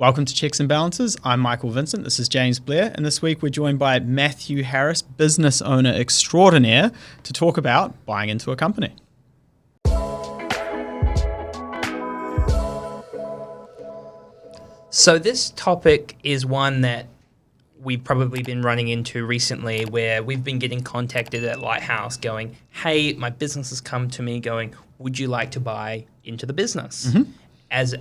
Welcome to Cheques and Balances. I'm Michael Vincent. This is James Blair. And this week we're joined by Matthew Harris, business owner extraordinaire, to talk about buying into a company. So this topic is one that we've probably been running into recently, where we've been getting contacted at Lighthouse going, hey, my business has come to me going, would you like to buy into the business? Mm-hmm. As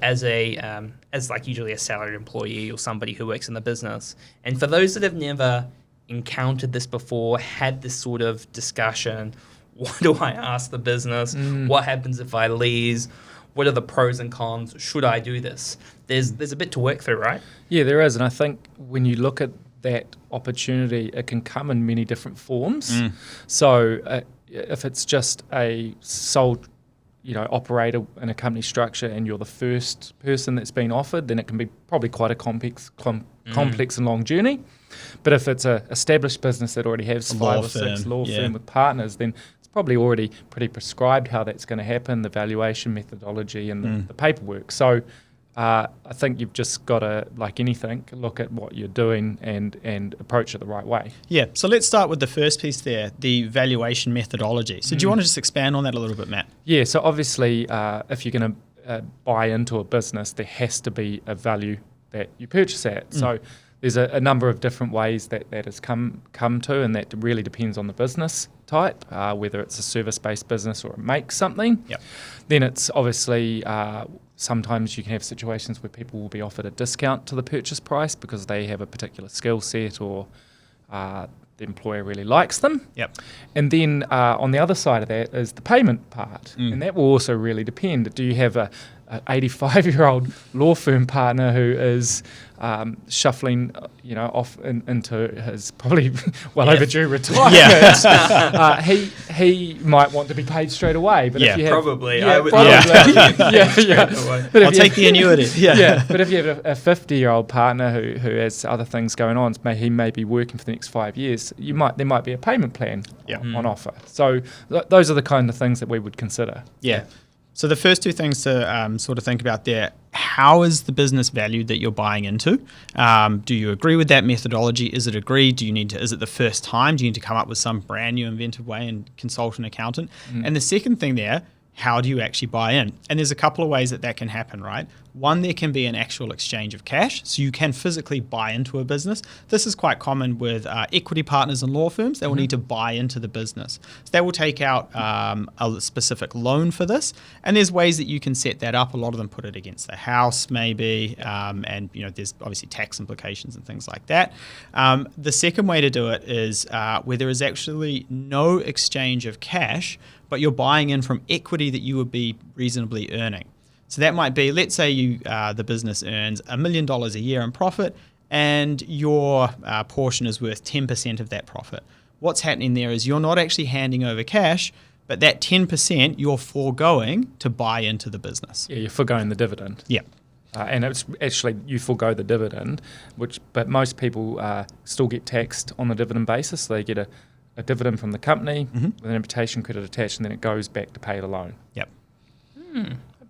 like usually a salaried employee or somebody who works in the business. And for those that have never encountered this before, had this sort of discussion, what do I ask the business? What happens if I leave? What are the pros and cons? Should I do this? There's a bit to work through, right? Yeah, there is. And I think when you look at that opportunity, it can come in many different forms. So if it's just a sole operator in a company structure and you're the first person that's been offered, then it can be probably quite a complex and long journey. But if it's an established business that already has five or six law firm with partners, then it's probably already pretty prescribed how that's going to happen, the valuation methodology and the paperwork. So I think you've just got to, like anything, look at what you're doing and approach it the right way. Yeah, so let's start with the first piece there, the valuation methodology. So do you want to just expand on that a little bit, Matt? Yeah, so obviously if you're going to buy into a business, there has to be a value that you purchase at. So there's a number of different ways that has come to, and that really depends on the business type, whether it's a service-based business or it makes something. Yep. Then it's obviously sometimes you can have situations where people will be offered a discount to the purchase price because they have a particular skill set or the employer really likes them. Yep. And then on the other side of that is the payment part. And that will also really depend. Do you have a 85-year-old law firm partner who is shuffling, off into his probably overdue retirement? Yeah. He might want to be paid straight away. But if you have, probably. I would But I'll take the annuity. Yeah. But if you have a 50-year-old partner who has other things going on, he may be working for the next 5 years, there might be a payment plan on offer. So those are the kind of things that we would consider. Yeah. So the first two things to sort of think about there, how is the business valued that you're buying into? Do you agree with that methodology? Is it agreed? Is it the first time? Do you need to come up with some brand new inventive way and consult an accountant? And the second thing there, how do you actually buy in? And there's a couple of ways that can happen, right? One, there can be an actual exchange of cash. So you can physically buy into a business. This is quite common with equity partners and law firms. They will need to buy into the business. So they will take out a specific loan for this. And there's ways that you can set that up. A lot of them put it against the house maybe. And there's obviously tax implications and things like that. The second way to do it is where there is actually no exchange of cash, but you're buying in from equity that you would be reasonably earning. So that might be, let's say the business earns $1 million a year in profit and your portion is worth 10% of that profit. What's happening there is you're not actually handing over cash, but that 10% you're foregoing to buy into the business. Yeah, you're foregoing the dividend. Yeah. And it's actually, you forego the dividend, but most people still get taxed on the dividend basis. So they get a dividend from the company with an imputation credit attached, and then it goes back to pay the loan. Yep.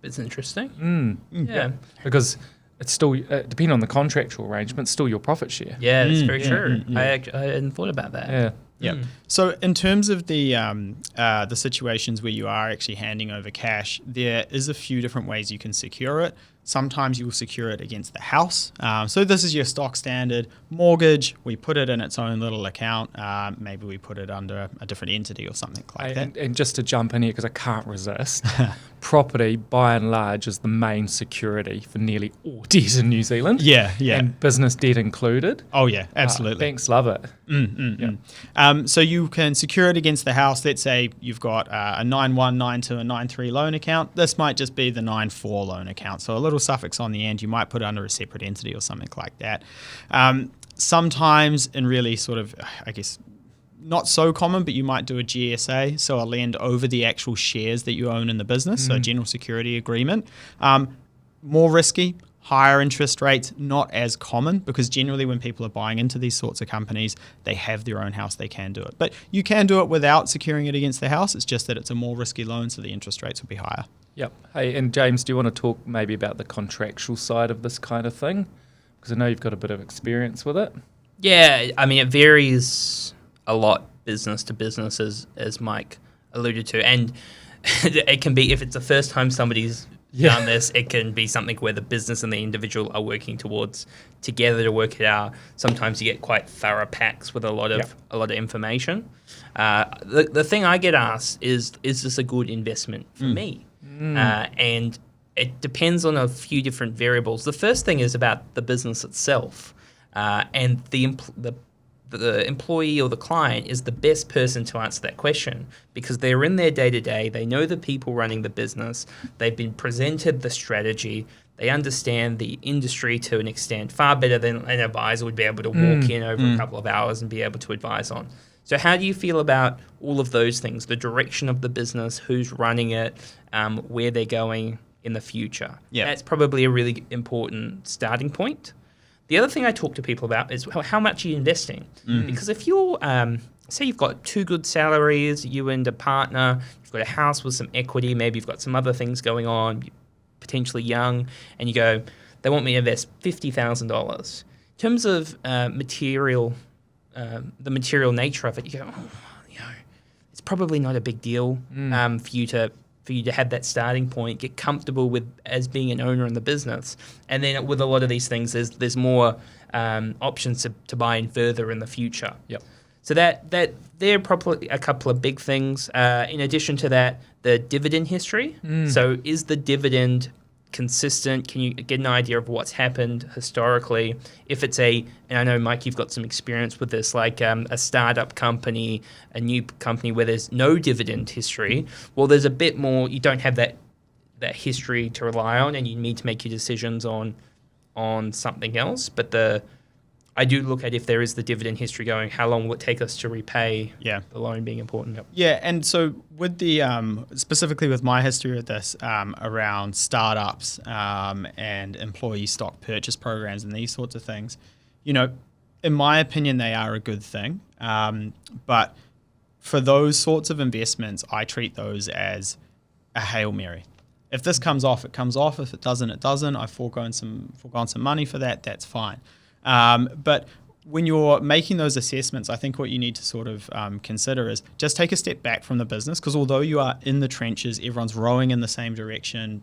It's interesting. Yeah. Because it's still, depending on the contractual arrangement, it's still your profit share. Yeah, that's very true. I hadn't thought about that. Yeah. Yeah. So in terms of the situations where you are actually handing over cash, there is a few different ways you can secure it. Sometimes you will secure it against the house. So this is your stock standard mortgage. We put it in its own little account. Maybe we put it under a different entity or something like that. And just to jump in here, because I can't resist, property, by and large, is the main security for nearly all debt in New Zealand. Yeah. And business debt included. Oh, yeah, absolutely. Banks love it. So you can secure it against the house. Let's say you've got a 9.1, 9.2, and 9.3 loan account. This might just be the 9.4 loan account. So a little suffix on the end, you might put it under a separate entity or something like that. Sometimes, in really sort of, I guess, not so common, but you might do a GSA, so a lend over the actual shares that you own in the business, so a general security agreement. More risky, higher interest rates, not as common, because generally when people are buying into these sorts of companies, they have their own house, they can do it. But you can do it without securing it against the house. It's just that it's a more risky loan, so the interest rates will be higher. Yep. Hey, and James, do you want to talk maybe about the contractual side of this kind of thing? Because I know you've got a bit of experience with it. Yeah, I mean, it varies a lot business to business, as Mike alluded to. And it can be, if it's the first time somebody's done this, it can be something where the business and the individual are working towards together to work it out. Sometimes you get quite thorough packs with a lot of information. The thing I get asked is this a good investment for me? And it depends on a few different variables. The first thing is about the business itself, and the employee or the client is the best person to answer that question because they're in their day-to-day, they know the people running the business, they've been presented the strategy, they understand the industry to an extent far better than an advisor would be able to walk in over a couple of hours and be able to advise on. So how do you feel about all of those things, the direction of the business, who's running it, where they're going in the future? Yeah. That's probably a really important starting point. The other thing I talk to people about is how much are you investing? Because if you're, say you've got 2 good salaries, you and a partner, you've got a house with some equity, maybe you've got some other things going on, potentially young, and you go, they want me to invest $50,000. In terms of the material nature of it, you go, it's probably not a big deal for you to have that starting point, get comfortable with as being an owner in the business. And then with a lot of these things, there's more options to buy in further in the future. Yep. So that they're probably a couple of big things. In addition to that, the dividend history. So is the dividend consistent? Can you get an idea of what's happened historically? If it's and I know, Mike, you've got some experience with this, like a startup company, a new company where there's no dividend history, well, there's a bit more, you don't have that history to rely on, and you need to make your decisions on something else. But I do look at if there is the dividend history going, how long will it take us to repay the loan being important. Yeah, and so with the specifically with my history with this around startups and employee stock purchase programs and these sorts of things, in my opinion, they are a good thing. But for those sorts of investments, I treat those as a Hail Mary. If this comes off, it comes off. If it doesn't, it doesn't. I've foregone some money for that. That's fine. But when you're making those assessments, I think what you need to sort of consider is just take a step back from the business, because although you are in the trenches, everyone's rowing in the same direction.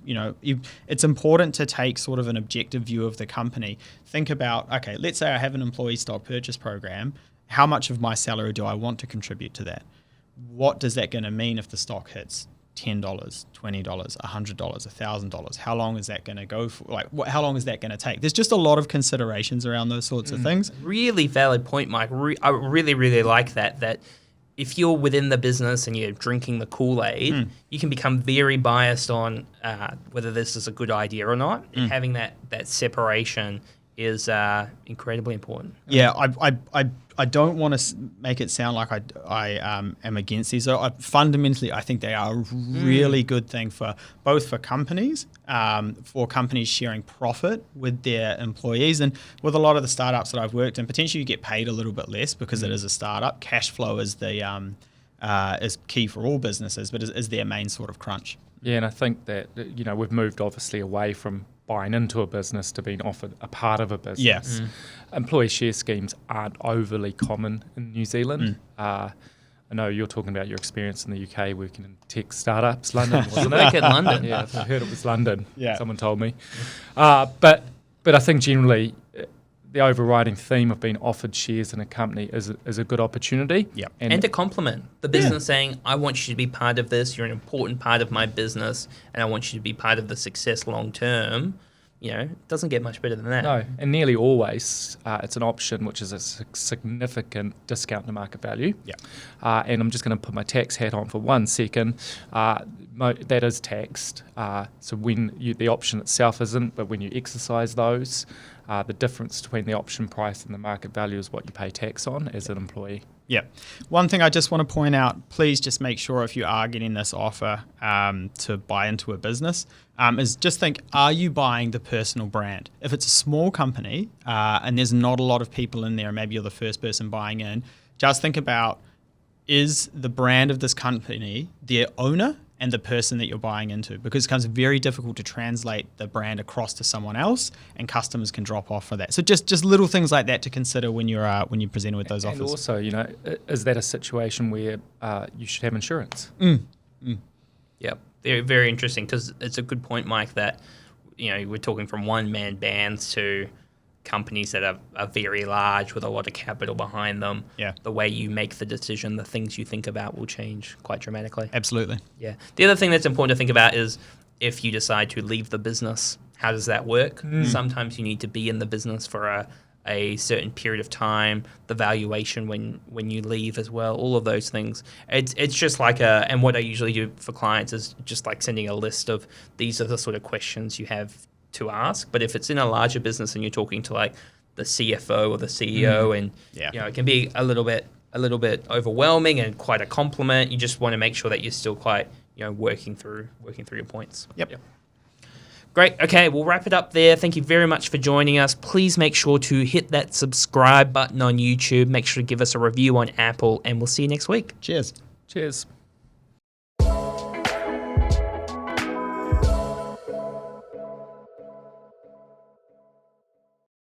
It's important to take sort of an objective view of the company. Think about, okay, let's say I have an employee stock purchase program. How much of my salary do I want to contribute to that? What does that going to mean if the stock hits $10, $20, $100, $1,000? How long is that going to go for? How long is that going to take? There's just a lot of considerations around those sorts of things. Really valid point, Mike. I really, really like that if you're within the business and you're drinking the Kool-Aid, you can become very biased on whether this is a good idea or not. And having that separation is incredibly important. Yeah, I don't want to make it sound like I am against these. Fundamentally, I think they are a really good thing for companies, for companies sharing profit with their employees. And with a lot of the startups that I've worked in, potentially you get paid a little bit less because it is a startup. Cash flow is is key for all businesses, but is their main sort of crunch. Yeah, and I think that we've moved obviously away from buying into a business to being offered a part of a business. Yes. Employee share schemes aren't overly common in New Zealand. I know you're talking about your experience in the UK working in tech startups, London, wasn't it? Back in London. Yeah, I heard it was London. Yeah. Someone told me. But I think generally the overriding theme of being offered shares in a company is a good opportunity. Yep. And to complement the business saying, I want you to be part of this, you're an important part of my business, and I want you to be part of the success long term. It doesn't get much better than that. No, and nearly always it's an option which is a significant discount to market value. Yeah. And I'm just going to put my tax hat on for 1 second. That is taxed. So when the option itself isn't, but when you exercise those, the difference between the option price and the market value is what you pay tax on as an employee. Yeah. One thing I just want to point out, please just make sure if you are getting this offer to buy into a business, is just think, are you buying the personal brand? If it's a small company and there's not a lot of people in there, and maybe you're the first person buying in, just think about, is the brand of this company their owner and the person that you're buying into, because it becomes very difficult to translate the brand across to someone else, and customers can drop off for that. So just little things like that to consider when you're presented with those offers. And also, is that a situation where you should have insurance? Yep, very, very interesting, because it's a good point, Mike, that we're talking from one-man bands to companies that are very large with a lot of capital behind them. Yeah. The way you make the decision, the things you think about will change quite dramatically. Absolutely. Yeah. The other thing that's important to think about is if you decide to leave the business, how does that work? Sometimes you need to be in the business for a certain period of time, the valuation when you leave as well, all of those things. It's just like and what I usually do for clients is just like sending a list of these are the sort of questions you have to ask. But if it's in a larger business and you're talking to like the CFO or the CEO, and it can be a little bit overwhelming and quite a compliment. You just want to make sure that you're still quite working through your points. Yep. Great. Okay, we'll wrap it up there. Thank you very much for joining us. Please make sure to hit that subscribe button on YouTube. Make sure to give us a review on Apple, and we'll see you next week. Cheers. Cheers.